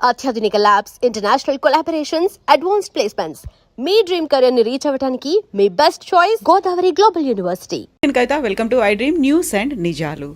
అత్యాధునిక labs, international collaborations, advanced placements. మీ dream career ని రీచ్ అవ్వడానికి మీ best choice Godavari global university. Welcome to I dream news and నిజాలు.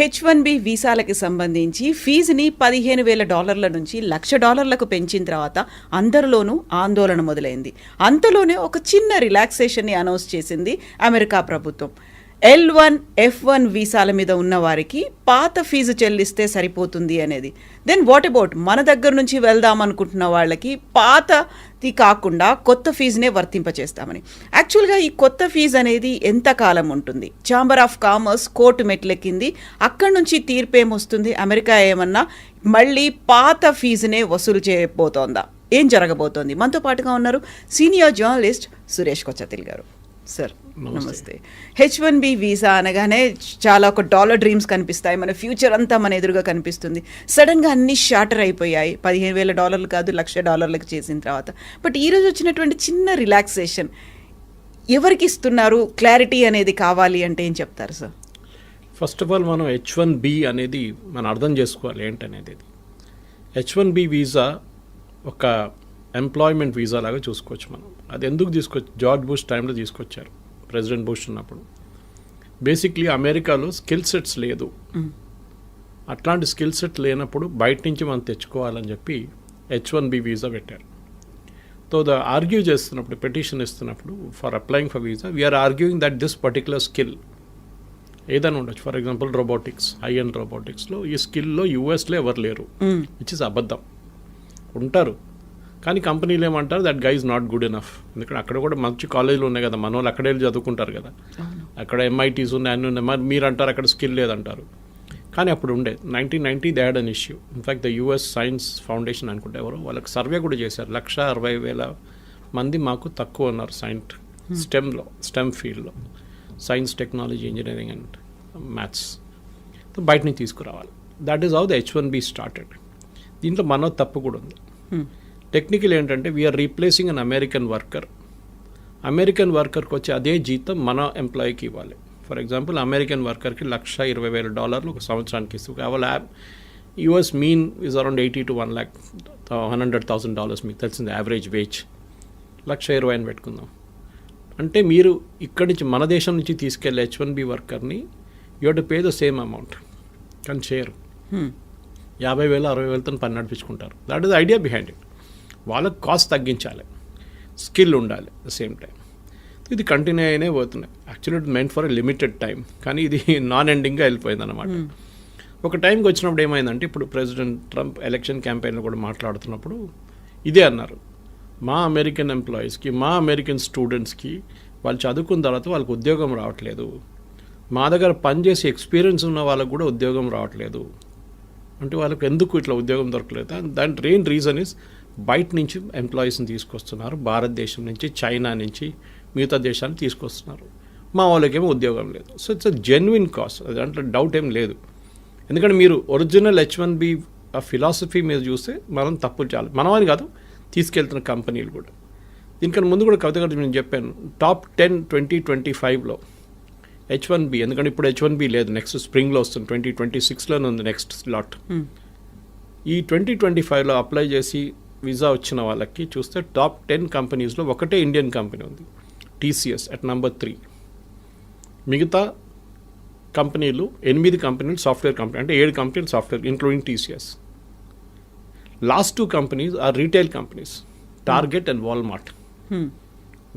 H1B వీసాలకి సంబంధించి ఫీజుని $15,000 నుంచి $1,00,000 పెంచిన తర్వాత అందరిలోనూ ఆందోళన మొదలైంది. అంతలోనే ఒక చిన్న రిలాక్సేషన్ని అనౌన్స్ చేసింది అమెరికా ప్రభుత్వం. L1, F1 వీసాల మీద ఉన్న వారికి పాత ఫీజు చెల్లిస్తే సరిపోతుంది అనేది. దెన్ వాట్ అబౌట్ మన దగ్గర నుంచి వెళ్దాం అనుకుంటున్న వాళ్ళకి పాతది కాకుండా కొత్త ఫీజునే వర్తింపచేస్తామని. యాక్చువల్గా ఈ కొత్త ఫీజు అనేది ఎంతకాలం ఉంటుంది? ఛాంబర్ ఆఫ్ కామర్స్ కోర్టు మెట్లెక్కింది. అక్కడి నుంచి తీర్పేమొస్తుంది? అమెరికా ఏమన్నా మళ్ళీ పాత ఫీజునే వసూలు చేయబోతోందా? ఏం జరగబోతోంది? మనతో పాటుగా ఉన్నారు సీనియర్ జర్నలిస్ట్ సురేష్ కొచ్చతిల్ గారు. సార్ నమస్తే. H1B వీసా అనగానే చాలా ఒక డాలర్ డ్రీమ్స్ కనిపిస్తాయి, మన ఫ్యూచర్ అంతా మన ఎదురుగా కనిపిస్తుంది. సడన్గా అన్ని షార్టర్ అయిపోయాయి. $15,000 కాదు $1,00,000 చేసిన తర్వాత. బట్ ఈరోజు వచ్చినటువంటి చిన్న రిలాక్సేషన్ ఎవరికి ఇస్తున్నారు? క్లారిటీ అనేది కావాలి అంటే ఏం చెప్తారు సార్? ఫస్ట్ ఆఫ్ ఆల్ మనం H1B అనేది మనం అర్థం చేసుకోవాలి ఏంటనేది. H1B వీసా ఒక ఎంప్లాయ్మెంట్ వీసా లాగా చూసుకోవచ్చు మనం. అది ఎందుకు తీసుకొచ్చి జార్జ్ బుష్ టైంలో తీసుకొచ్చారు, ప్రెసిడెంట్ బుష్ ఉన్నప్పుడు. బేసిక్లీ అమెరికాలో స్కిల్ సెట్స్ లేదు. అట్లాంటి స్కిల్ సెట్ లేనప్పుడు బయట నుంచి మనం తెచ్చుకోవాలని చెప్పి H1B వీసా పెట్టారు. సో ఆర్గ్యూ చేస్తున్నప్పుడు, పెటిషన్ ఇస్తున్నప్పుడు for applying for visa we are arguing that this particular skill ఏదైనా ఉండొచ్చు. For example robotics, high end రోబోటిక్స్లో ఈ స్కిల్లో యూఎస్లో ఎవరు లేరు, విచ్ ఇస్ అబద్ధం. ఉంటారు కానీ కంపెనీలు ఏమంటారు that guy is not good enough. ఎందుకంటే అక్కడ కూడా మంచి కాలేజీలు ఉన్నాయి కదా, మన వాళ్ళు అక్కడే చదువుకుంటారు కదా, అక్కడ MITs ఉన్నాయి, అన్నీ ఉన్నాయి. మరి మీరు అంటారు అక్కడ స్కిల్ లేదంటారు. కానీ అప్పుడు ఉండే 1990 they had an issue. In fact the US science foundation అనుకుంటే ఎవరో వాళ్ళకి సర్వే కూడా చేశారు. 160,000 మంది మాకు తక్కువ ఉన్నారు స్టెమ్ ఫీల్డ్లో, science, technology, engineering and maths. బయట నుంచి తీసుకురావాలి. That is how the H1B started. దీంట్లో మన తప్పు కూడా ఉంది. టెక్నికల్ ఏంటంటే వీఆర్ రీప్లేసింగ్ అన్ అమెరికన్ వర్కర్కి వచ్చి అదే జీతం మన ఎంప్లాయీకి ఇవ్వాలి. ఫర్ ఎగ్జాంపుల్ అమెరికన్ వర్కర్కి $120,000 ఒక సంవత్సరానికి ఇస్తూ కావాలి. US mean is around $80,000 to $100,000 మీకు తెలిసింది యావరేజ్ వేజ్. 120,000 అని పెట్టుకుందాం. అంటే మీరు ఇక్కడి నుంచి మన దేశం నుంచి తీసుకెళ్ళే H1B వర్కర్ని you have to pay the same amount. కానీ చేయరు. 50,000 60,000తో పని నడిపించుకుంటారు. That is idea behind it. వాళ్ళకి కాస్ట్ తగ్గించాలి, స్కిల్ ఉండాలి ద సేమ్ టైం. ఇది కంటిన్యూ అయినే పోతున్నాయి. Actually it meant for a limited time, కానీ ఇది నాన్ ఎండింగ్గా వెళ్ళిపోయింది అనమాట. ఒక టైంకి వచ్చినప్పుడు ఏమైందంటే, ఇప్పుడు ప్రెసిడెంట్ ట్రంప్ ఎలక్షన్ క్యాంపెయిన్లో కూడా మాట్లాడుతున్నప్పుడు ఇదే అన్నారు, మా అమెరికన్ ఎంప్లాయీస్కి, మా అమెరికన్ స్టూడెంట్స్కి వాళ్ళు చదువుకున్న తర్వాత వాళ్ళకి ఉద్యోగం రావట్లేదు, మా దగ్గర పనిచేసే ఎక్స్పీరియన్స్ ఉన్న వాళ్ళకు కూడా ఉద్యోగం రావట్లేదు. అంటే వాళ్ళకి ఎందుకు ఇట్లా ఉద్యోగం దొరకలేదు? దాని మెయిన్ రీజన్ ఇస్ బయట నుంచి ఎంప్లాయీస్ని తీసుకొస్తున్నారు, భారతదేశం నుంచి, చైనా నుంచి, మిగతా దేశాన్ని తీసుకొస్తున్నారు. మా వాళ్ళకేమో ఉద్యోగం లేదు. So it's a genuine cost, దాంట్లో డౌట్ ఏం లేదు. ఎందుకంటే మీరు ఒరిజినల్ H1B ఫిలాసఫీ మీద చూస్తే మనం తప్పులు చాలా మనమని కాదు, తీసుకెళ్తున్న కంపెనీలు కూడా. దీనికన్నా ముందు కూడా కవిత గారు నేను చెప్పాను, టాప్ 10 2025లో H1B, ఎందుకంటే ఇప్పుడు H1B లేదు, నెక్స్ట్ స్ప్రింగ్లో వస్తుంది, 2026లోనే ఉంది నెక్స్ట్ స్లాట్. ఈ 2025లో అప్లై చేసి వీసా వచ్చిన వాళ్ళకి చూస్తే టాప్ 10 కంపెనీస్లో ఒకటే ఇండియన్ కంపెనీ ఉంది, TCS అట్ నెంబర్ 3. మిగతా కంపెనీలు 8 కంపెనీలు సాఫ్ట్వేర్ కంపెనీ, అంటే 7 కంపెనీలు software including TCS. Last 2 companies are retail companies, target and Walmart.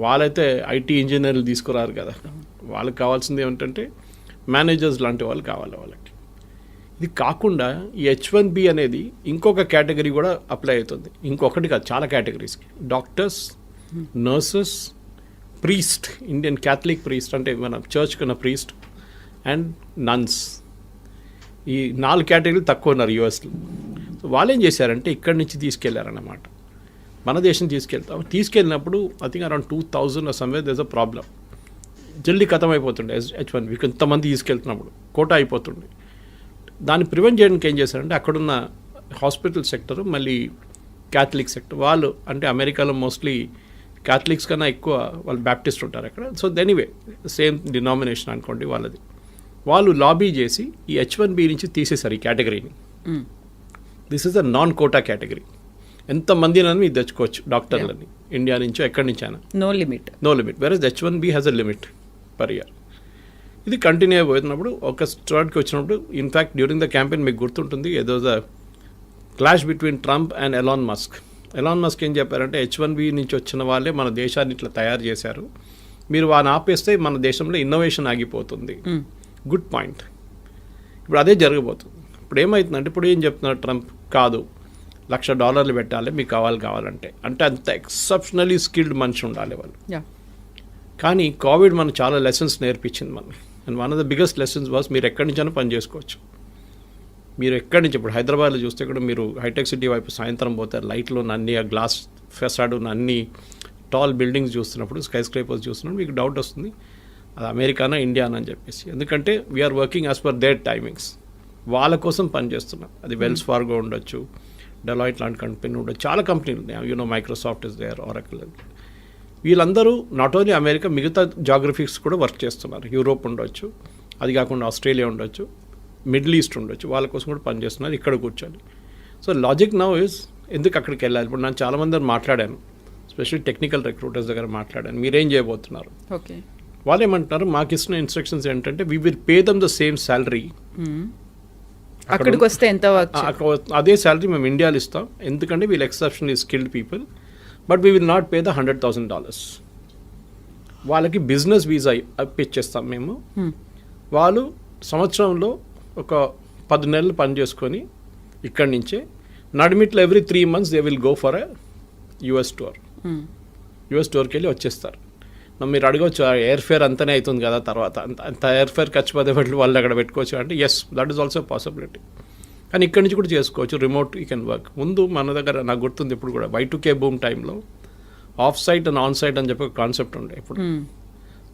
వాళ్ళైతే IT ఇంజనీర్లు తీసుకురారు కదా, వాళ్ళకి కావాల్సింది ఏమిటంటే మేనేజర్స్ లాంటి వాళ్ళు కావాలి వాళ్ళకి. ఇది కాకుండా ఈ H1B అనేది ఇంకొక కేటగిరీ కూడా అప్లై అవుతుంది. ఇంకొకటి కాదు, చాలా కేటగిరీస్కి. Doctors, nurses, priest, Indian Catholic priest అంటే మన చర్చ్ కన్నా ప్రీస్ట్, అండ్ నన్స్. ఈ 4 కేటగిరీలు తక్కువ ఉన్నారు USలో. సో వాళ్ళు ఏం చేశారంటే ఇక్కడి నుంచి తీసుకెళ్లారన్నమాట, మన దేశం తీసుకెళ్ళినప్పుడు I think around 2,000 somewhere there is a problem. జల్దీ ఖతం అయిపోతుండే H1B, ఇంతమంది తీసుకెళ్తున్నప్పుడు కోటా అయిపోతుండే. దాన్ని ప్రివెంట్ చేయడానికి ఏం చేశారంటే అక్కడున్న హాస్పిటల్ సెక్టర్, మళ్ళీ క్యాథలిక్ సెక్టర్, వాళ్ళు అంటే అమెరికాలో మోస్ట్లీ క్యాథలిక్స్ కన్నా ఎక్కువ వాళ్ళు బ్యాప్టిస్ట్ ఉంటారు అక్కడ. సో ఎనీవే సేమ్ డినామినేషన్ అనుకోండి వాళ్ళది. వాళ్ళు లాబీ చేసి ఈ H1B నుంచి తీసేశారు ఈ కేటగిరీని. This is a non quota category. ఎంతమందినని మీరు తెచ్చుకోవచ్చు డాక్టర్లని, ఇండియా నుంచో ఎక్కడి నుంచైనా, no limit. Versus H1B has a limit per year. ఇది కంటిన్యూ అయిపోతున్నప్పుడు ఒక స్టార్ట్కి వచ్చినప్పుడు ఇన్ఫ్యాక్ట్ డ్యూరింగ్ ద క్యాంపెయిన్ మీకు గుర్తుంటుంది, ఏదో the clash between Trump and Elon Musk. Elon Musk ఏం చెప్పారంటే H1B నుంచి వచ్చిన వాళ్ళే మన దేశాన్ని ఇట్లా తయారు చేశారు, మీరు వాడిని ఆపేస్తే మన దేశంలో ఇన్నోవేషన్ ఆగిపోతుంది. Good point. ఇప్పుడు అదే జరగబోతుంది. ఇప్పుడు ఏమవుతుందంటే ఇప్పుడు ఏం చెప్తున్నారు ట్రంప్, కాదు $1,00,000 పెట్టాలి మీకు కావాలంటే, అంటే అంత ఎక్సెప్షనలీ స్కిల్డ్ మనిషి ఉండాలి వాళ్ళు. కానీ కోవిడ్ మనకు చాలా లెసన్స్ నేర్పించింది మనకి. And one of the biggest lessons was మీరు ఎక్కడి నుంచైనా పని చేసుకోవచ్చు. మీరు ఎక్కడి నుంచి ఇప్పుడు హైదరాబాద్లో చూస్తే కూడా మీరు హైటెక్ సిటీ వైపు సాయంత్రం పోతారు, లైట్లో ఉన్న అన్ని, ఆ గ్లాస్ ఫెసాడ్ ఉన్న అన్ని టాల్ బిల్డింగ్స్ చూస్తున్నప్పుడు, స్కై స్క్రేపర్స్ చూస్తున్నప్పుడు మీకు డౌట్ వస్తుంది అది అమెరికానా ఇండియానా అని చెప్పేసి. ఎందుకంటే we're working as per their timings. వాళ్ళ కోసం పని చేస్తున్నాం. అది వెల్స్ ఫార్గో ఉండొచ్చు, డెలాయిట్ లాంటి కంపెనీ ఉండొచ్చు, చాలా కంపెనీలు ఉన్నాయి, మైక్రోసాఫ్ట్ ఇస్ దేర్, ఆరకిల్. వీళ్ళందరూ నాట్ ఓన్లీ అమెరికా, మిగతా జాగ్రఫీస్ కూడా వర్క్ చేస్తున్నారు. యూరోప్ ఉండొచ్చు, అది కాకుండా ఆస్ట్రేలియా ఉండొచ్చు, మిడిల్ ఈస్ట్ ఉండొచ్చు, వాళ్ళ కోసం కూడా పనిచేస్తున్నారు ఇక్కడ కూర్చొని. సో లాజిక్ నౌ ఇస్ ఎందుకు అక్కడికి వెళ్ళాలి. ఇప్పుడు నేను చాలామంది మాట్లాడాను, స్పెషల్లీ టెక్నికల్ రిక్రూటర్స్ దగ్గర మాట్లాడాను, మీరేం చేయబోతున్నారు. ఓకే, వాళ్ళు ఏమంటున్నారు, మాకు ఇస్తున్న ఇన్స్ట్రక్షన్స్ ఏంటంటే we will pay them the same salary, అక్కడికి వస్తే ఎంత అదే శాలరీ మేము ఇండియాలో ఇస్తాం, ఎందుకంటే వీళ్ళు exceptionally skilled people, but we will not pay the $100,000. వాళ్ళకి బిజినెస్ వీసా ఇప్పించేస్తాం మేము. వాళ్ళు సంవత్సరంలో ఒక 10 నెలలు పని చేసుకొని ఇక్కడి నుంచే నడిమిట్లో every 3 months they will go for a US tour. US టూర్కి వెళ్ళి వచ్చేస్తారు. మీరు అడగవచ్చు ఎయిర్ ఫేర్ అంతనే అవుతుంది కదా, తర్వాత అంత ఎయిర్ ఫేర్ ఖర్చు పదేపట్లు వాళ్ళు అక్కడ పెట్టుకోవచ్చు అంటే yes, that is also possibility. కానీ ఇక్కడి నుంచి కూడా చేసుకోవచ్చు, రిమోట్ యూ కెన్ వర్క్. ముందు మన దగ్గర నాకు గుర్తుంది ఇప్పుడు కూడా Y2K బూమ్ టైంలో off site and on site అని చెప్పి ఒక కాన్సెప్ట్ ఉండే. ఇప్పుడు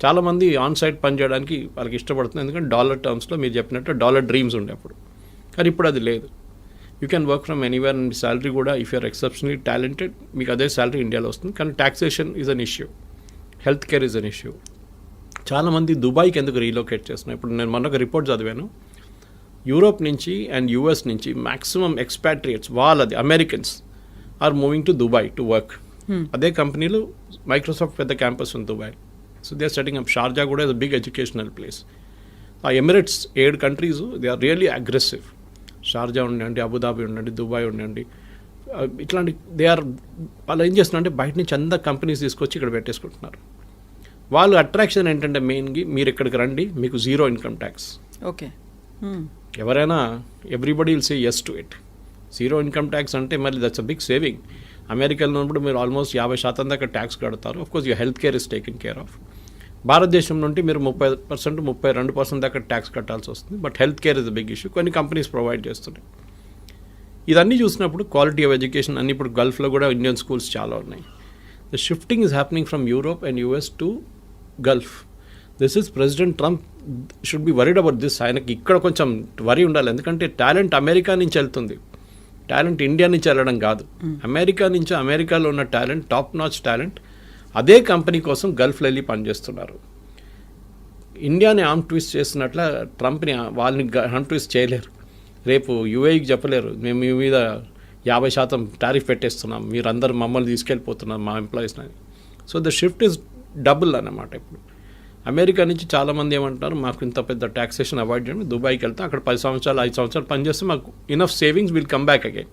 చాలామంది ఆన్ సైట్ పని చేయడానికి వాళ్ళకి ఇష్టపడుతుంది, ఎందుకంటే డాలర్ టర్మ్స్లో మీరు చెప్పినట్టు డాలర్ డ్రీమ్స్ ఉండే అప్పుడు. కానీ ఇప్పుడు అది లేదు. You can work from anywhere and salary కూడా ఇఫ్ యూఆర్ ఎక్సెప్షనలీ టాలెంటెడ్ మీకు అదే శాలరీ ఇండియాలో వస్తుంది. కానీ taxation is an issue, health care is an issue. చాలామంది దుబాయ్కి ఎందుకు రీలోకేట్ చేస్తున్నారు. ఇప్పుడు నేను మొన్న ఒక రిపోర్ట్ చదివాను, యూరోప్ నుంచి అండ్ US నుంచి మ్యాక్సిమం ఎక్స్పాట్రియేట్స్ వాళ్ళది Americans are moving to Dubai to work. అదే కంపెనీలు మైక్రోసాఫ్ట్ పెద్ద క్యాంపస్ ఉంది Dubai. So they are setting up. Sharjah కూడా ఇస్ బిగ్ ఎడ్యుకేషనల్ ప్లేస్. ఆ Emirates 7 countries they are really aggressive. Sharjah ఉండండి, Abu Dhabi ఉండండి, దుబాయ్ ఉండండి, ఇట్లాంటి దే ఆర్ వాళ్ళు ఏం చేస్తున్నారంటే బయట నుంచి అంతా కంపెనీస్ తీసుకొచ్చి ఇక్కడ పెట్టేసుకుంటున్నారు. వాళ్ళు అట్రాక్షన్ ఏంటంటే మెయిన్గా మీరు ఇక్కడికి రండి, మీకు 0 ఇన్కమ్ ట్యాక్స్. ఓకే, ఎవరైనా everybody will say yes to it. 0 income tax అంటే మళ్ళీ దట్స్ అ బిగ్ సేవింగ్. అమెరికాలో ఉన్నప్పుడు మీరు ఆల్మోస్ట్ 50% దాకా ట్యాక్స్ కడతారు. Of course you health care is taken care of. భారతదేశం నుండి మీరు 30%, 32% దాకా ట్యాక్స్ కట్టాల్సి వస్తుంది. But health care is the big issue. కొన్ని కంపెనీస్ ప్రొవైడ్ చేస్తున్నాయి. ఇదన్నీ చూసినప్పుడు క్వాలిటీ ఆఫ్ ఎడ్యుకేషన్ అన్ని ఇప్పుడు గల్ఫ్లో కూడా ఇండియన్ స్కూల్స్ చాలా ఉన్నాయి. The shifting is happening from Europe and US to Gulf. This is president Trump should be worried about this. ఆయనకి ఇక్కడ కొంచెం వరీ ఉండాలి, ఎందుకంటే టాలెంట్ అమెరికా నుంచి వెళ్తుంది, టాలెంట్ ఇండియా నుంచి వెళ్ళడం కాదు. అమెరికా నుంచి, అమెరికాలో ఉన్న టాలెంట్, టాప్ నాచ్ టాలెంట్ అదే కంపెనీ కోసం గల్ఫ్లో వెళ్ళి పనిచేస్తున్నారు. ఇండియాని ఆర్మ్ ట్విస్ట్ చేస్తున్నట్ల ట్రంప్ని వాళ్ళని ఆర్మ్ ట్విస్ట్ చేయలేరు. రేపు UAEకి చెప్పలేరు మేము మీ మీద 50% టారిఫ్ పెట్టేస్తున్నాం, మీరందరూ మమ్మల్ని తీసుకెళ్ళిపోతున్నారు మా ఎంప్లాయీస్ని. So the shift is double అన్నమాట. ఇప్పుడు అమెరికా నుంచి చాలామంది ఏమంటారు, మాకు ఇంత పెద్ద ట్యాక్సేషన్ అవాయిడ్ చేయండి, దుబాయ్కి వెళ్తాం, అక్కడ 10 సంవత్సరాలు 5 సంవత్సరాలు పనిచేస్తే మాకు enough savings will come back again.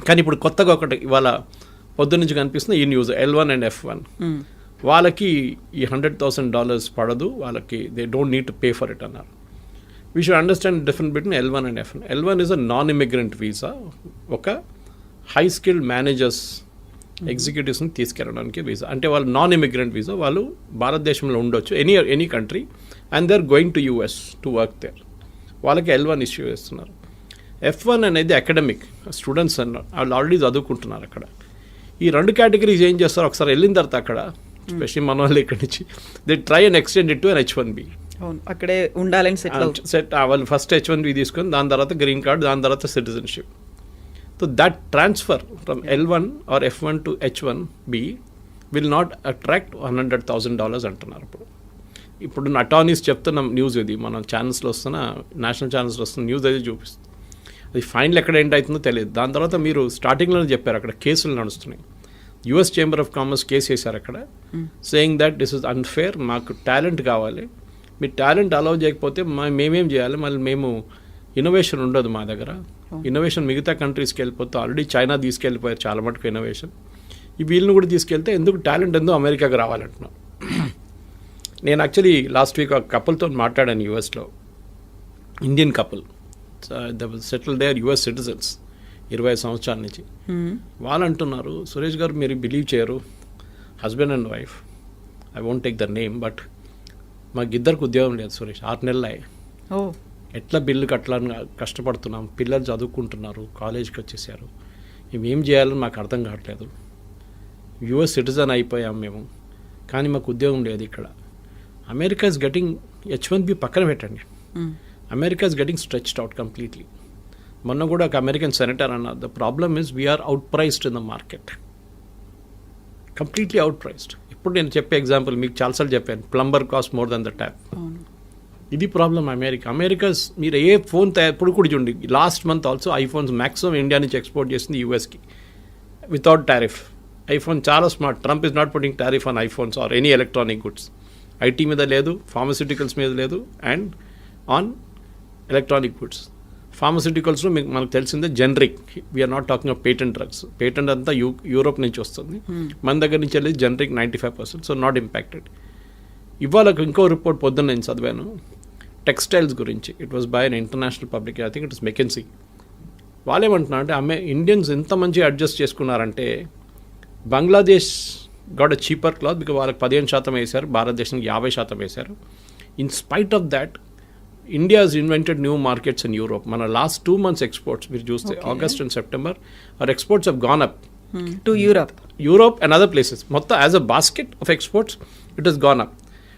కానీ ఇప్పుడు కొత్తగా ఒకటి ఇవాళ పొద్దు నుంచి కనిపిస్తుంది ఈ న్యూస్, L1 అండ్ F1 వాళ్ళకి ఈ $100,000 పడదు, వాళ్ళకి they don't need to pay for it అన్నారు. We should understand difference between L1 and F1. L1 is a non immigrant visa, ఒక హై స్కిల్డ్ మేనేజర్స్ ఎగ్జిక్యూటివ్స్ని తీసుకెళ్ళడానికి వీసా. అంటే వాళ్ళు నాన్ ఇమిగ్రెంట్ వీసా, వాళ్ళు భారతదేశంలో ఉండొచ్చు any country and they are going to US to work there. వాళ్ళకి L1 ఇష్యూ చేస్తున్నారు. F1 అనేది అకాడమిక్ స్టూడెంట్స్ అన్నారు, వాళ్ళు ఆల్రెడీ చదువుకుంటున్నారు అక్కడ. ఈ 2 కేటగిరీస్ ఏం చేస్తారు, ఒకసారి వెళ్ళిన తర్వాత అక్కడ స్పెషల్లీ మన వాళ్ళు ఇక్కడి నుంచి they try and extend it to an H1B. అక్కడే ఉండాలని సెట్ వాళ్ళు ఫస్ట్ H1B తీసుకొని దాని తర్వాత గ్రీన్ కార్డ్, దాని తర్వాత citizenship. So that transfer from L1 or F1 to H1B will not attract $100,000 అంటున్నారు. ఇప్పుడు ఇప్పుడు అటార్నీస్ చెప్తున్న న్యూస్ ఇది, మన ఛానల్స్లో వస్తున్న, నేషనల్ ఛానల్స్లో వస్తున్న న్యూస్ అది చూపిస్తుంది. అది ఫైనల్ ఎక్కడ ఏంటవుతుందో తెలియదు. దాని తర్వాత మీరు స్టార్టింగ్లోనే చెప్పారు అక్కడ కేసులు నడుస్తున్నాయి. US chamber of commerce case వేశారు అక్కడ, saying that this is unfair, మాకు టాలెంట్ కావాలి, మీ టాలెంట్ అలౌ చేయకపోతే మేమేం చేయాలి, మళ్ళీ మేము ఇన్నోవేషన్ ఉండదు మా దగ్గర. ఇన్నోవేషన్ మిగతా కంట్రీస్కి వెళ్ళిపోతే ఆల్రెడీ చైనా తీసుకెళ్ళిపోయారు చాలా మటుకు ఇన్నోవేషన్, ఈ వీళ్ళని కూడా తీసుకెళ్తే ఎందుకు టాలెంట్ ఎందుకు అమెరికాకి రావాలంటున్నాం. నేను యాక్చువల్లీ లాస్ట్ వీక్ ఒక కపుల్తో మాట్లాడాను యూఎస్లో, Indian couple, settle there US citizens 25 సంవత్సరాల నుంచి. వాళ్ళు అంటున్నారు, సురేష్ గారు మీరు బిలీవ్ చేయరు, husband and wife, I won't take the name, but మాకు ఇద్దరికి ఉద్యోగం లేదు సురేష్, 6 నెలలు ఎట్లా బిల్లు కట్టాలని కష్టపడుతున్నాం, పిల్లలు చదువుకుంటున్నారు, కాలేజ్కి వచ్చేసారు, మేమేం చేయాలని మాకు అర్థం కావట్లేదు, యుఎస్ సిటిజన్ అయిపోయాం మేము, కానీ మాకు ఉద్యోగం లేదు ఇక్కడ. అమెరికా ఇస్ గెటింగ్ H1B పక్కన పెట్టండి, America is getting stretched out completely. మొన్న కూడా ఒక అమెరికన్ సెనేటర్ అన్నారు, the problem is we're outpriced in the market, completely outpriced. ఇప్పుడు నేను చెప్పే ఎగ్జాంపుల్ మీకు చాలాసార్లు చెప్పాను, plumber cost more than the tap. ఇది ప్రాబ్లం అమెరికా. మీరు ఏ ఫోన్ ఇప్పుడు కూడా చూడండి, last month also iPhones maximum India నుంచి ఎక్స్పోర్ట్ చేసింది యూఎస్కి వితౌట్ టారిఫ్. ఐఫోన్ చాలా smart, Trump is not putting tariff on iPhones or any electronic goods. IT మీద లేదు, ఫార్మస్యూటికల్స్ మీద లేదు, అండ్ ఆన్ ఎలక్ట్రానిక్ గుడ్స్. ఫార్మస్యూటికల్స్లో మీకు మనకు తెలిసిందే generic, we're not talking of patent drugs. Patent అంతా యూరోప్ నుంచి వస్తుంది, మన దగ్గర నుంచి వెళ్ళి జనరిక్ 95%, సో నాట్ ఇంపాక్టెడ్. ఇవాళ ఇంకో రిపోర్ట్ పొద్దున్న నేను చదివాను టెక్స్టైల్స్ గురించి, it was by an international public, I think it is McKinsey. వాళ్ళేమంటున్నారు అంటే ఇండియన్స్ ఎంత మంచిగా అడ్జస్ట్ చేసుకున్నారంటే, Bangladesh got a cheaper cloth because వాళ్ళకి 15% వేశారు, భారతదేశానికి 50% వేశారు. In spite of that India has invented new markets in Europe. మన లాస్ట్ 2 months ఎక్స్పోర్ట్స్ మీరు చూస్తే August and September our exports have gone up to Europe and other places. మొత్తం as a basket of exports it has gone up.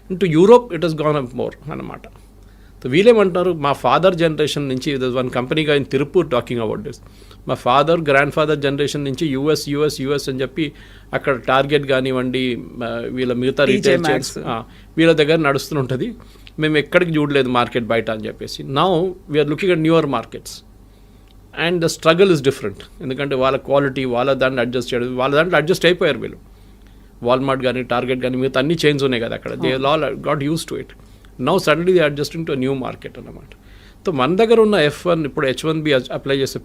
into Europe it has gone up more అన్నమాట. So వీళ్ళేమంటారు, మా father generation నుంచి, one కంపెనీగా in Tiruppur talking about this, మా father grand father generation నుంచి US అని చెప్పి అక్కడ టార్గెట్ కానివ్వండి, వీళ్ళ మిగతా రీటైల్ చైన్స్ వీళ్ళ దగ్గర నడుస్తుంటుంది, మేము ఎక్కడికి చూడలేదు మార్కెట్ బయట అని చెప్పేసి. Now we're looking at newer markets and the struggle is different. ఎందుకంటే వాళ్ళ క్వాలిటీ, వాళ్ళ దాంట్లో అడ్జస్ట్ చేయడం, వాళ్ళ దాంట్లో అడ్జస్ట్ అయిపోయారు వీళ్ళు. వాల్మార్ట్ కానీ టార్గెట్ కానీ మిగతా అన్ని చైన్స్ ఉన్నాయి కదా అక్కడ, they all got use to it. Now suddenly they adjusting to new market అన్నమాట. సో మన దగ్గర ఉన్న F1 ఇప్పుడు H1B అప్లై చేసే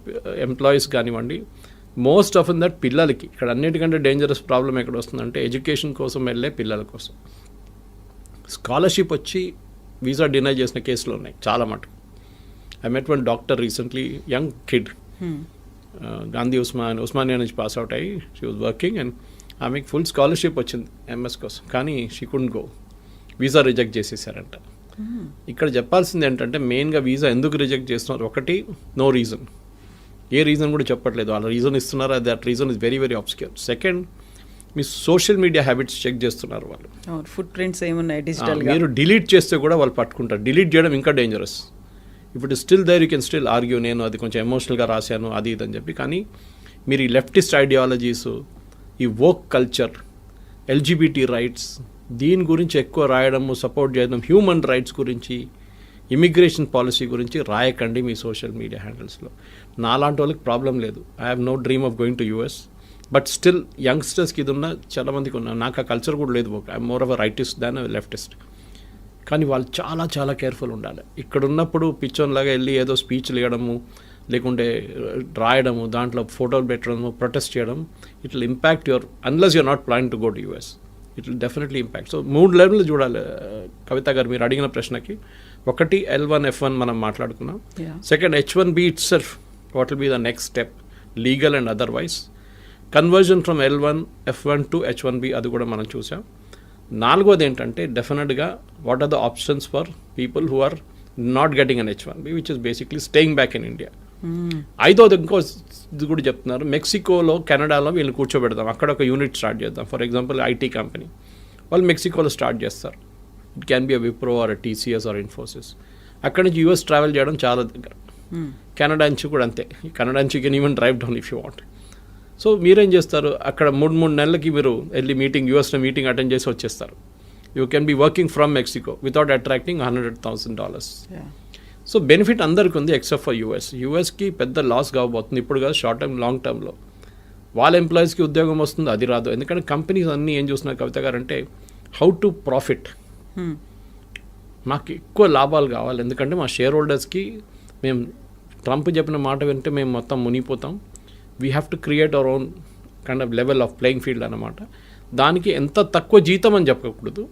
ఎంప్లాయీస్ కానివ్వండి, మోస్ట్ ఆఫ్ దట్ పిల్లలకి ఇక్కడ అన్నిటికంటే డేంజరస్ ప్రాబ్లం ఎక్కడ వస్తుందంటే ఎడ్యుకేషన్ కోసం వెళ్ళే పిల్లల కోసం. స్కాలర్షిప్ వచ్చి వీసా డినై చేసిన కేసులు ఉన్నాయి చాలా మటుకు. I met one doctor recently, young kid, Gandhi Osmania నుంచి పాస్ అవుట్ అయ్యి షీ వాజ్ వర్కింగ్ అండ్ ఆమెకి ఫుల్ స్కాలర్షిప్ వచ్చింది ఎంఎస్ కోసం, కానీ she couldn't go, visa reject చేసేసారంట. ఇక్కడ చెప్పాల్సింది ఏంటంటే మెయిన్గా వీసా ఎందుకు రిజెక్ట్ చేస్తున్నారు, ఒకటి నో రీజన్, ఏ రీజన్ కూడా చెప్పట్లేదు, వాళ్ళ రీజన్ ఇస్తున్నారు, that reason is very very obscure. Second, మీ సోషల్ మీడియా హ్యాబిట్స్ చెక్ చేస్తున్నారు వాళ్ళు, ఫుట్ ప్రింట్స్ ఏమున్నాయి డిజిటల్, మీరు డిలీట్ చేస్తే కూడా వాళ్ళు పట్టుకుంటారు. డిలీట్ చేయడం ఇంకా డేంజరస్. ఇప్పుడు still there you can still argue, నేను అది కొంచెం ఎమోషనల్గా రాశాను అది ఇది అని చెప్పి, కానీ మీరు ఈ లెఫ్టిస్ట్ ఐడియాలజీస్, ఈ వోక్ కల్చర్, ఎల్జిబిటీ రైట్స్, దీని గురించి ఎక్కువ రాయడము, సపోర్ట్ చేయడం, హ్యూమన్ రైట్స్ గురించి, ఇమిగ్రేషన్ పాలసీ గురించి రాయకండి మీ సోషల్ మీడియా హ్యాండిల్స్లో. నాలాంటి వాళ్ళకి ప్రాబ్లం లేదు, I have no dream of going to US, but still యంగ్స్టర్స్కి ఇది ఉన్న చాలామందికి ఉన్నా, నాకు ఆ కల్చర్ కూడా లేదు, I'm more of a rightist than leftist. కానీ వాళ్ళు చాలా చాలా కేర్ఫుల్ ఉండాలి. ఇక్కడ ఉన్నప్పుడు పిచ్చోన్లాగా వెళ్ళి ఏదో స్పీచ్లు ఇవ్వడము, లేకుంటే రాయడము, దాంట్లో ఫోటోలు పెట్టడము, ప్రొటెస్ట్ చేయడం, it will impact your, unless you're not plan to go to US, it will definitely impact. So 3 లెవెల్లు చూడాలి కవిత గారు మీరు అడిగిన ప్రశ్నకి. ఒకటి L1 F1 మనం మాట్లాడుకున్నాం. Second H1B itself, what will be the next step legal and otherwise. Conversion from L1 F1 to H1B అది కూడా మనం చూసాం. 4వది ఏంటంటే డెఫినెట్గా what are the options for people who are not getting an H1B which is basically staying back in India. 5వది ఇంకో ఇది కూడా చెప్తున్నారు, మెక్సికోలో, కెనడాలో వీళ్ళని కూర్చోబెడదాం, అక్కడ ఒక యూనిట్ స్టార్ట్ చేద్దాం. ఫర్ ఎగ్జాంపుల్ ఐటీ కంపెనీ వాళ్ళు మెక్సికోలో స్టార్ట్ చేస్తారు, it can be a Wipro or TCS or Infosys. అక్కడి నుంచి యూఎస్ ట్రావెల్ చేయడం చాలా దగ్గర. కెనడా నుంచి కూడా అంతే, కెనడా నుంచి can even drive down if you want. So మీరేం చేస్తారు, అక్కడ 3 నెలలకి మీరు వెళ్ళి యూఎస్లో మీటింగ్ అటెండ్ చేసి వచ్చేస్తారు. You can be working from Mexico without attracting $100,000. Yeah. So benefit అందరికి ఉంది ఎక్సెప్ట్ ఫర్ యూఎస్కి పెద్ద లాస్ కాబోతుంది ఇప్పుడు కాదు, షార్ట్ టర్మ్ లాంగ్ టర్మ్లో వాళ్ళ ఎంప్లాయీస్కి ఉద్యోగం వస్తుంది, అది రాదు. ఎందుకంటే కంపెనీస్ అన్నీ ఏం చూస్తున్నారు కవిత గారు అంటే హౌ టు ప్రాఫిట్, మాకు ఎక్కువ లాభాలు కావాలి. ఎందుకంటే మా షేర్ హోల్డర్స్కి మేము ట్రంప్ చెప్పిన మాట వింటే మేము మొత్తం మునిగిపోతాం. We have to create our own kind of level of playing field అన్నమాట. దానికి ఎంత తక్కువ జీతం అని చెప్పకూడదు,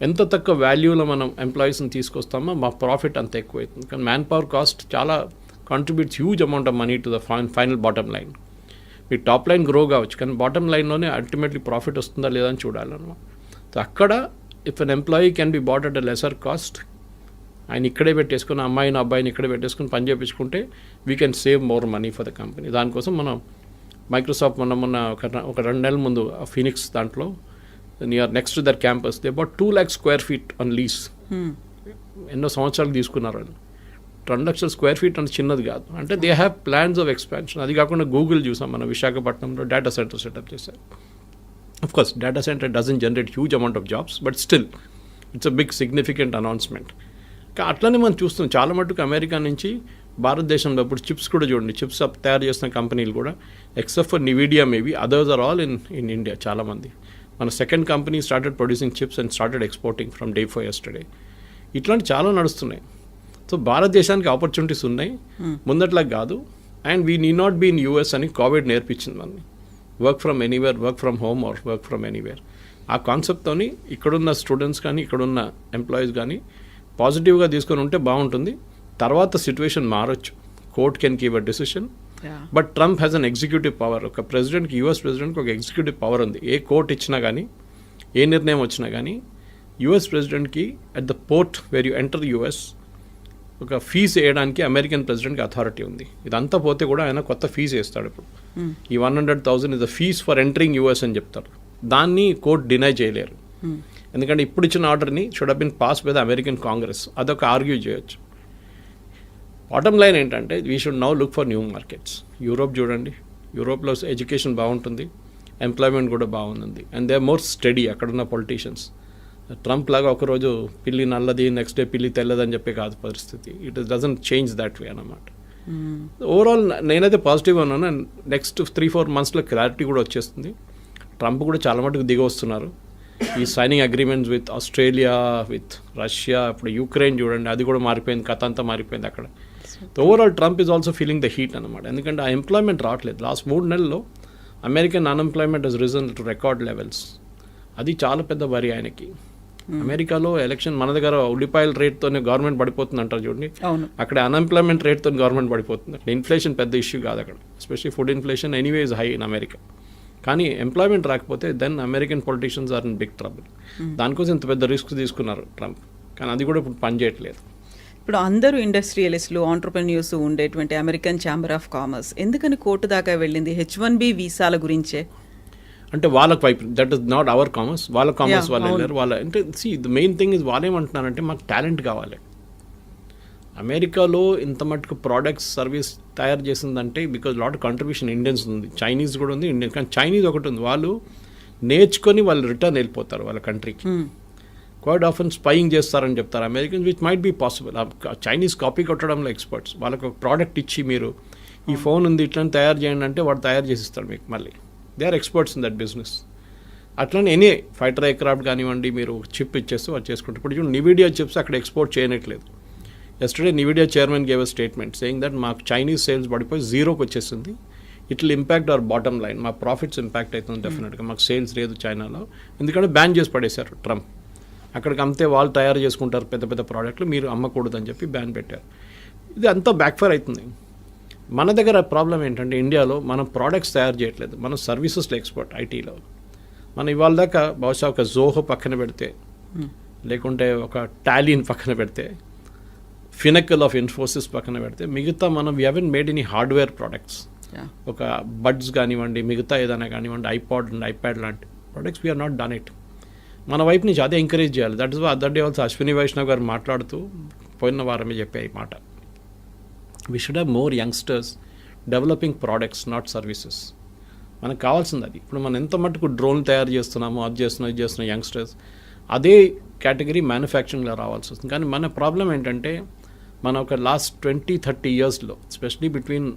ఎంత తక్కువ వాల్యూలో మనం ఎంప్లాయీస్ని తీసుకొస్తామో మా ప్రాఫిట్ అంత ఎక్కువ అవుతుంది. కానీ మ్యాన్ పవర్ కాస్ట్ చాలా contributes huge amount of money to the final bottom line. మీ టాప్ లైన్ గ్రో కావచ్చు కానీ బాటమ్ లైన్లోనే అల్టిమేట్లీ ప్రాఫిట్ వస్తుందా లేదా అని చూడాలన్నమాట. సో అక్కడ if an employee can be bought at a lesser cost, ఆయన ఇక్కడే పెట్టేసుకుని అమ్మాయిని అబ్బాయిని ఇక్కడే పెట్టేసుకుని పని చేయించుకుంటే we can save more money for the company. దానికోసం మనం మైక్రోసాఫ్ట్ మొన్న ఒక 2 నెలల ముందు ఫీనిక్స్ దాంట్లో near next to their campus they about 2 lakh square feet on lease. ఎన్నో సంవత్సరాలు తీసుకున్నారు వాళ్ళు. 2 లక్షల స్క్వేర్ ఫీట్ అంటే చిన్నది కాదు. అంటే they have plans of expansion. అది కాకుండా గూగుల్ చూసాం మనం విశాఖపట్నంలో డేటా సెంటర్ సెటప్ చేశారు. Of course, data center doesn't generate huge amount of jobs, but still, it's a big significant announcement. అట్లనే మనం చూస్తున్నాం చాలా మటుకు అమెరికా నుంచి భారతదేశంలో ఇప్పుడు చిప్స్ కూడా చూడండి, చిప్స్ తయారు చేస్తున్న కంపెనీలు కూడా except for Nvidia maybe others are all in India. చాలామంది మన second company started producing chips and started exporting from day for yesterday. ఇట్లాంటి చాలా నడుస్తున్నాయి. సో భారతదేశానికి ఆపర్చునిటీస్ ఉన్నాయి, ముందట్లా కాదు. And we need not be in US అని కోవిడ్ నేర్పించింది మనని. Work from anywhere, work from home or work from anywhere. ఆ కాన్సెప్ట్తోని ఇక్కడున్న స్టూడెంట్స్ కానీ ఇక్కడున్న ఎంప్లాయీస్ కానీ పాజిటివ్గా తీసుకొని ఉంటే బాగుంటుంది. తర్వాత సిచ్యువేషన్ మారొచ్చు, court can give a decision. But Trump has an executive power. ఒక ప్రెసిడెంట్కి, యూఎస్ ప్రెసిడెంట్కి ఒక ఎగ్జిక్యూటివ్ పవర్ ఉంది. ఏ కోర్ట్ ఇచ్చినా కానీ, ఏ నిర్ణయం వచ్చినా కానీ యూఎస్ ప్రెసిడెంట్కి at the port where you enter US ఒక ఫీజు వేయడానికి అమెరికన్ ప్రెసిడెంట్కి అథారిటీ ఉంది. ఇదంతా పోతే కూడా ఆయన కొత్త ఫీజు వేస్తాడు. ఇప్పుడు ఈ 100,000 is the fees for entering US అని చెప్తారు. దాన్ని కోర్ట్ డినై చేయలేరు. ఎందుకంటే ఇప్పుడు ఇచ్చిన ఆర్డర్ని should have been passed by the American Congress. అదొక ఆర్గ్యూ చేయొచ్చు. బాటమ్ లైన్ ఏంటంటే we should now look for new markets. Europe చూడండి, యూరోప్లో ఎడ్యుకేషన్ బాగుంటుంది, ఎంప్లాయ్మెంట్ కూడా బాగుంది. And they are more study అక్కడున్న పొలిటీషియన్స్. ట్రంప్ లాగా ఒకరోజు పిల్లి నల్లది, నెక్స్ట్ డే పిల్లి తెల్లదని చెప్పే కాదు పరిస్థితి. It doesn't change that way అన్నమాట. ఓవరాల్ నేనైతే పాజిటివ్గా ఉన్నాను. అండ్ నెక్స్ట్ 3-4 monthsలో క్లారిటీ కూడా వచ్చేస్తుంది. ట్రంప్ కూడా చాలా మటుకు దిగి వస్తున్నారు. ఈ signing agreements with Australia, with Russia, ఇప్పుడు యుక్రెయిన్ చూడండి, అది కూడా మారిపోయింది, కథ అంతా మారిపోయింది అక్కడ. Overall Trump is also feeling the heat అనమాట. ఎందుకంటే ఆ ఎంప్లాయ్మెంట్ రావట్లేదు. లాస్ట్ 3 నెలల్లో American unemployment has risen to record levels. అది చాలా పెద్ద వరి ఆయనకి. అమెరికాలో ఎలక్షన్ మన దగ్గర ఉల్లిపాయల రేట్తోనే గవర్నమెంట్ పడిపోతుంది అంటారు చూడండి, అక్కడ అన్ఎంప్లాయ్మెంట్ రేట్తో గవర్నమెంట్ పడిపోతుంది. అక్కడ ఇన్ఫ్లేషన్ పెద్ద ఇష్యూ కాదు అక్కడ, especially food inflation anyway is high in America. కానీ ఎంప్లాయ్మెంట్ రాకపోతే then American politicians are in big trouble. దానికోసం ఇంత పెద్ద రిస్క్ తీసుకున్నారు ట్రంప్. కానీ అది కూడా ఇప్పుడు పనిచేయట్లేదు. ఇప్పుడు అందరూ ఇండస్ట్రియలిస్టులు, ఆంటర్ప్రెన్యూర్స్ ఉండేటువంటి అమెరికన్ ఛాంబర్ ఆఫ్ కామర్స్ ఎందుకని కోర్టు దాకా వెళ్ళింది? H-1B వీసాల గురించే. అంటే వాళ్ళకి వైపు that is not our commerce, వాళ్ళ కామర్స్ వాళ్ళు వెళ్ళారు. వాళ్ళ అంటే ద మెయిన్ థింగ్ ఇస్ వాళ్ళు ఏమంటున్నారంటే మాకు టాలెంట్ కావాలి. అమెరికాలో ఇంత మటుకు ప్రోడక్ట్స్ సర్వీస్ తయారు చేసిందంటే బికాజ్ లాట్ కంట్రిబ్యూషన్ ఇండియన్స్ ఉంది, చైనీస్ కూడా ఉంది, ఇండియన్. కానీ చైనీస్ ఒకటి ఉంది, వాళ్ళు నేర్చుకొని వాళ్ళు రిటర్న్ వెళ్ళిపోతారు వాళ్ళ కంట్రీకి. క్వైట్ ఆఫెన్ స్పైయింగ్ చేస్తారని చెప్తారు Americans, which might be possible. Chinese copy కొట్టడంలో ఎక్స్పర్ట్స్. వాళ్ళకి ఒక ప్రోడక్ట్ ఇచ్చి మీరు ఈ ఫోన్ ఉంది ఇట్లా తయారు చేయండి అంటే వాడు తయారు చేసిస్తాడు మీకు. మళ్ళీ they are experts in that business. అట్లనే ఎనీ ఫైటర్ ఎయిర్క్రాఫ్ట్ కానివ్వండి, మీరు చిప్ ఇచ్చేస్తే వాళ్ళు చేసుకుంటారు. ఇప్పుడు చూడండి నివిడియా చిప్స్ అక్కడ ఎక్స్పోర్ట్ చేయనట్లేదు. Yesterday Nvidia chairman gave a statement saying that మాకు చైనీస్ సేల్స్ పడిపోయి 0కి వచ్చేసింది. It will impact our bottom line, మా ప్రాఫిట్స్ ఇంపాక్ట్ అవుతుంది డెఫినెట్గా. మాకు సేల్స్ లేదు చైనాలో, ఎందుకంటే బ్యాన్ చేసి పడేశారు ట్రంప్. అక్కడికి అమ్మితే వాళ్ళు తయారు చేసుకుంటారు పెద్ద పెద్ద ప్రోడక్ట్లు, మీరు అమ్మకూడదని చెప్పి బ్యాన్ పెట్టారు. ఇది అంతా బ్యాక్ఫైర్ అవుతుంది. మన దగ్గర ప్రాబ్లం ఏంటంటే ఇండియాలో మనం ప్రోడక్ట్స్ తయారు చేయట్లేదు, మనం సర్వీసెస్లో ఎక్స్పర్ట్. ఐటీలో మనం ఇవాళ దాకా బహుశా ఒక జోహో పక్కన పెడితే, లేకుంటే ఒక టాలీని పక్కన పెడితే, ఫినకల్ ఆఫ్ ఇన్ఫోసిస్ పక్కన పెడితే, మిగతా మనం we haven't made any hardware products. ఒక బడ్స్ కానివ్వండి, మిగతా ఏదైనా కానివ్వండి, ఐపాడ్ అండ్ ఐప్యాడ్ లాంటి products we are not done it. మన వైపు నుంచి అదే ఎంకరేజ్ చేయాలి. That is other day also Ashwini Vaishnaw గారు మాట్లాడుతూ పోయిన వారమే చెప్పే ఈ మాట. We should have more youngsters developing products, not services. మనకు కావాల్సింది అది. ఇప్పుడు మనం ఎంత మటుకు డ్రోన్ తయారు చేస్తున్నామో, అది చేస్తున్నాం, ఇది చేస్తున్నాం యంగ్స్టర్స్, అదే కేటగిరీ మ్యానుఫ్యాక్చరింగ్లో రావాల్సి వస్తుంది. కానీ మన ప్రాబ్లం ఏంటంటే మన ఒక లాస్ట్ 20-30 ఇయర్స్లో especially between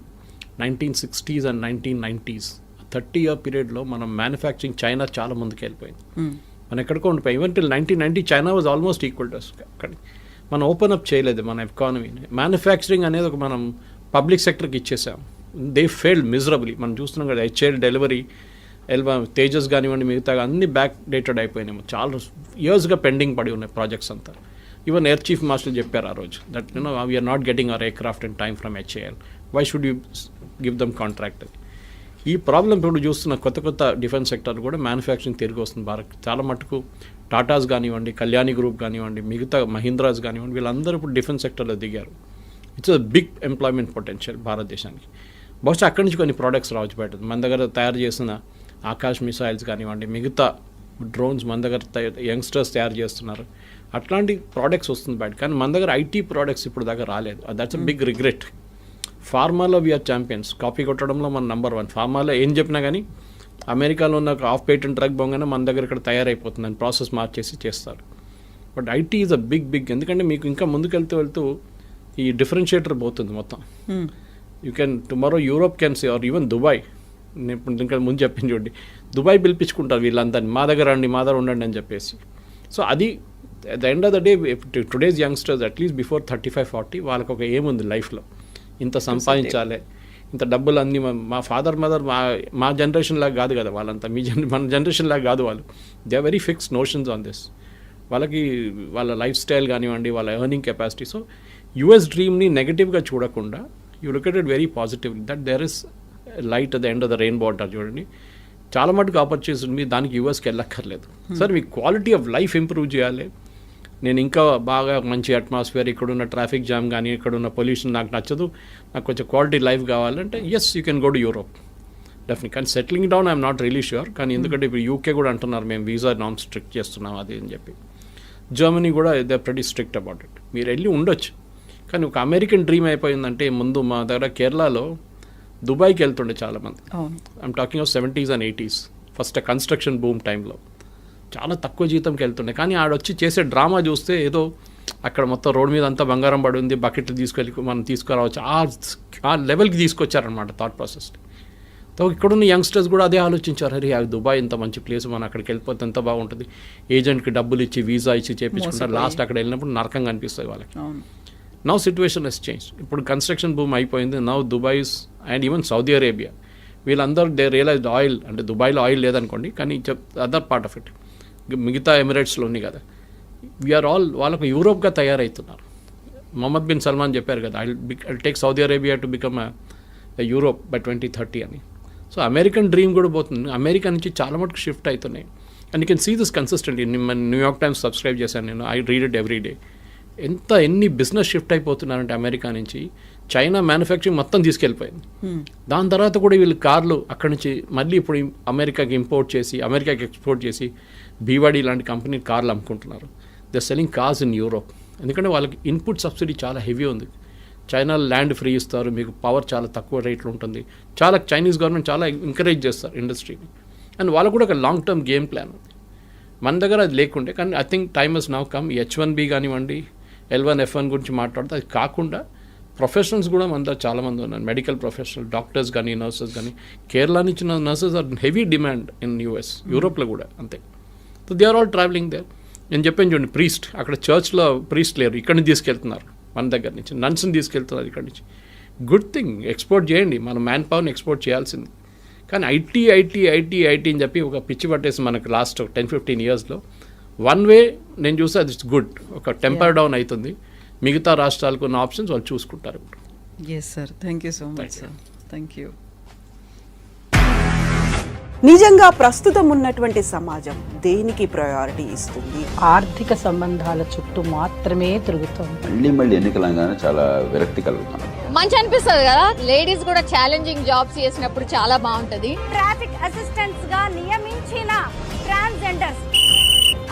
1960s and 1990s 30-year పీరియడ్లో మనం మ్యానుఫ్యాక్చరింగ్ చైనా చాలా ముందుకు వెళ్ళిపోయింది. మనం ఎక్కడికో ఉండిపోయి even till 1990 China was almost equal to అక్కడ. మనం ఓపెన్ అప్ చేయలేదు మన ఎకానమీని. మ్యానుఫ్యాక్చరింగ్ అనేది ఒక మనం పబ్లిక్ సెక్టర్కి ఇచ్చేసాం. They failed miserably. మనం చూస్తున్నాం కదా, HAL డెలివరీ, తేజస్ కానివ్వండి, మిగతా అన్ని బ్యాక్ డేటెడ్ అయిపోయినాయి. చాలా ఇయర్స్గా పెండింగ్ పడి ఉన్నాయి ప్రాజెక్ట్స్ అంతా. ఈవెన్ ఎయిర్ చీఫ్ మాస్టర్ చెప్పారు ఆ రోజు that we are not getting our aircraft in time from HAL. Why should you give them contract? ఈ ప్రాబ్లం ఇప్పుడు చూస్తున్న కొత్త డిఫెన్స్ సెక్టర్ కూడా మ్యానుఫ్యాక్చరింగ్ తిరిగి వస్తుంది భారత్. చాలా మటుకు టాటాస్ కానివ్వండి, కళ్యాణి గ్రూప్ కానివ్వండి, మిగతా మహీంద్రాస్ కానివ్వండి, వీళ్ళందరూ ఇప్పుడు డిఫెన్స్ సెక్టర్లో దిగారు. It's a big employment potential భారతదేశానికి. బహుశా అక్కడి నుంచి కొన్ని ప్రోడక్ట్స్ రావచ్చు బయట. మన దగ్గర తయారు చేసిన ఆకాశ్ మిసైల్స్ కానివ్వండి, మిగతా డ్రోన్స్ మన దగ్గర యంగ్స్టర్స్ తయారు చేస్తున్నారు. అట్లాంటి ప్రోడక్ట్స్ వస్తుంది బయట. కానీ మన దగ్గర ఐటీ ప్రోడక్ట్స్ ఇప్పుడు దాకా రాలేదు. That's a big regret. ఫార్మాలో వీఆర్ ఛాంపియన్స్. కాపీ కొట్టడంలో మన నెంబర్ 1. ఫార్మాలో ఏం చెప్పినా కానీ అమెరికాలో ఉన్న ఒక ఆఫ్ పేటెంట్ డ్రగ్ బొంగనే మన దగ్గర ఇక్కడ తయారైపోతుందని ప్రాసెస్ మార్చేసి చేస్తారు. But IT is a big ఎందుకంటే మీకు ఇంకా ముందుకెళ్తూ ఈ డిఫరెన్షియేటర్ పోతుంది మొత్తం. You can tomorrow Europe can see or even Dubai. నేను ఇప్పుడు ఇంకా ముందు చెప్పింది చూడండి, దుబాయ్ పిలిపించుకుంటారు వీళ్ళందరినీ, మా దగ్గర ఉండండి అని చెప్పేసి. సో అది at the end of the day today's youngsters at least before 35-40 వాళ్ళకి ఒక ఏముంది లైఫ్లో, ఇంత సంపాదించాలి, ఇంత డబ్బులు అన్నీ. మా ఫాదర్ మదర్ మా జనరేషన్ లాగా కాదు కదా వాళ్ళంతా, మన జనరేషన్ లాగా కాదు వాళ్ళు. They are very fixed notions on this. వాళ్ళకి వాళ్ళ లైఫ్ స్టైల్ కానివ్వండి, వాళ్ళ ఎర్నింగ్ కెపాసిటీ. సో యుఎస్ డ్రీమ్ని నెగటివ్గా చూడకుండా you look at it very positively that there is light at the end of the rainbow అంటారు చూడండి. చాలా మటుకు ఆపర్చునిటీస్ ఉంది, దానికి యూఎస్కి వెళ్ళక్కర్లేదు. సార్ మీ క్వాలిటీ ఆఫ్ లైఫ్ ఇంప్రూవ్ చేయాలి, నేను ఇంకా బాగా మంచి అట్మాస్ఫియర్, ఇక్కడున్న ట్రాఫిక్ జామ్ కానీ ఇక్కడున్న పొల్యూషన్ నాకు నచ్చదు, నాకు కొంచెం క్వాలిటీ లైఫ్ కావాలంటే yes you can go to Europe definitely. కానీ settling down I'm not really sure. కానీ ఎందుకంటే ఇప్పుడు యూకే కూడా అంటున్నారు మేము వీసా నామ్స్ స్ట్రిక్ట్ చేస్తున్నాం అది అని చెప్పి. జర్మనీ కూడా they are pretty strict about it. మీరు వెళ్ళి ఉండొచ్చు. కానీ ఒక అమెరికన్ డ్రీమ్ అయిపోయిందంటే ముందు మా దగ్గర కేరళలో దుబాయ్కి వెళ్తుండే చాలామంది. I'm talking of 70s and 80s first construction boom టైంలో చాలా తక్కువ జీతంకి వెళ్తుండే. కానీ ఆడొచ్చి చేసే డ్రామా చూస్తే ఏదో అక్కడ మొత్తం రోడ్ మీద అంతా బంగారం పడి ఉంది, బకెట్లు తీసుకెళ్ళి మనం తీసుకురావచ్చు, ఆ లెవెల్కి తీసుకొచ్చారనమాట థాట్ ప్రాసెస్. సో ఇక్కడున్న యంగ్స్టర్స్ కూడా అదే ఆలోచించారు, అరే దుబాయ్ ఇంత మంచి ప్లేస్, మనం అక్కడికి వెళ్ళిపోతే ఎంత బాగుంటుంది, ఏజెంట్కి డబ్బులు ఇచ్చి వీసా ఇచ్చి చేయించుకుంటారు, లాస్ట్ అక్కడ వెళ్ళినప్పుడు నరకంగా అనిపిస్తుంది వాళ్ళకి. Now situation has change. ఇప్పుడు కన్స్ట్రక్షన్ బూమ్ అయిపోయింది. Now Dubais and even Saudi Arabia వీళ్ళందరూ దే రియలైజ్డ్ ఆయిల్ అంటే దుబాయ్లో ఆయిల్ లేదనుకోండి, కానీ అదర్ పార్ట్ ఆఫ్ ఇట్ మిగతా ఎమిరేట్స్లో ఉంది కదా, వీఆర్ ఆల్ వాళ్ళకు యూరోప్గా తయారవుతున్నారు. మొహమ్మద్ బిన్ సల్మాన్ చెప్పారు కదా, I take Saudi Arabia to become Europe by 2030 అని. సో అమెరికన్ డ్రీమ్ కూడా పోతుంది. అమెరికా నుంచి చాలా మటుకు షిఫ్ట్ అవుతున్నాయి. And you can see this consistently. New York Times subscribe చేశాను నేను, I read it every day. ఎన్ని బిజినెస్ షిఫ్ట్ అయిపోతున్నారంటే అమెరికా నుంచి చైనా మ్యానుఫ్యాక్చరింగ్ మొత్తం తీసుకెళ్ళిపోయింది. దాని తర్వాత కూడా వీళ్ళు కార్లు అక్కడి నుంచి మళ్ళీ ఇప్పుడు అమెరికాకి ఇంపోర్ట్ చేసి అమెరికాకి ఎక్స్పోర్ట్ చేసి బీవాడీ లాంటి కంపెనీ కార్లు అమ్ముకుంటున్నారు. They selling cars in Europe. ఎందుకంటే వాళ్ళకి ఇన్పుట్ సబ్సిడీ చాలా హెవీ ఉంది. చైనా ల్యాండ్ ఫ్రీ ఇస్తారు, మీకు పవర్ చాలా తక్కువ రేట్లో ఉంటుంది. చాలా చైనీస్ గవర్నమెంట్ చాలా ఎంకరేజ్ చేస్తారు ఇండస్ట్రీని. అండ్ వాళ్ళకు కూడా ఒక లాంగ్ టర్మ్ గేమ్ ప్లాన్ ఉంది. మన దగ్గర అది లేకుండే. కానీ I think time has now come. H1B కానివ్వండి, L1, F1 గురించి మాట్లాడితే అది కాకుండా ప్రొఫెషనల్స్ కూడా మన దగ్గర చాలామంది ఉన్నారు. మెడికల్ ప్రొఫెషనల్, డాక్టర్స్ కానీ, నర్సెస్ కానీ. కేరళ నుంచి nurses are heavy demand in US, యూరోప్లో కూడా అంతే. So they are all travelling there. నేను చెప్పాను చూడండి, ప్రీస్ట్ అక్కడ చర్చ్లో ప్రీస్ట్ లేరు, ఇక్కడి నుంచి తీసుకెళ్తున్నారు, మన దగ్గర నుంచి నన్స్ని తీసుకెళ్తున్నారు ఇక్కడి నుంచి. గుడ్ థింగ్, ఎక్స్పోర్ట్ చేయండి, మన మ్యాన్ పవర్ని ఎక్స్పోర్ట్ చేయాల్సింది. కానీ ఐటీ అని చెప్పి ఒక పిచ్చి పట్టేసి మనకు లాస్ట్ 10-15 ఇయర్స్లో వన్ వే నేను చూస్తే అది గుడ్, ఒక టెంపర్ డౌన్ అవుతుంది. మిగతా రాష్ట్రాలకు ఉన్న ఆప్షన్స్ వాళ్ళు చూసుకుంటారు ఇప్పుడు. Yes sir, thank you so much sir. Thank you. నిజంగా ప్రస్తుతం ఉన్నటువంటి సమాజం దేనికి ప్రయారిటీ ఇస్తుంది? ఆర్థిక సంబంధాల చుట్టూ మాత్రమే తిరుగుతుంది. మళ్ళీ ఎన్నికలంగానే చాలా విరక్తి కలుగుతాం. మంచి అనిపిస్తుంది కదా, లేడీస్ కూడా ఛాలెంజింగ్ జాబ్స్ చేసినప్పుడు చాలా బాగుంటది. ట్రాఫిక్ అసిస్టెంట్స్ గా నియమించిన ట్రాన్స్జెండర్స్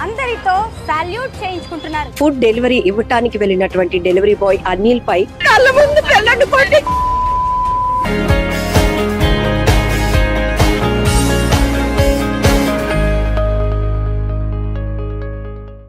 అందరితో సాల్యూట్ చేయించుకుంటున్నారు. ఫుడ్ డెలివరీ ఇవ్వటానికి వెళ్ళినటువంటి డెలివరీ బాయ్ అనిల్ పై కళ్ళ ముందు పెళ్ళండుకోండి.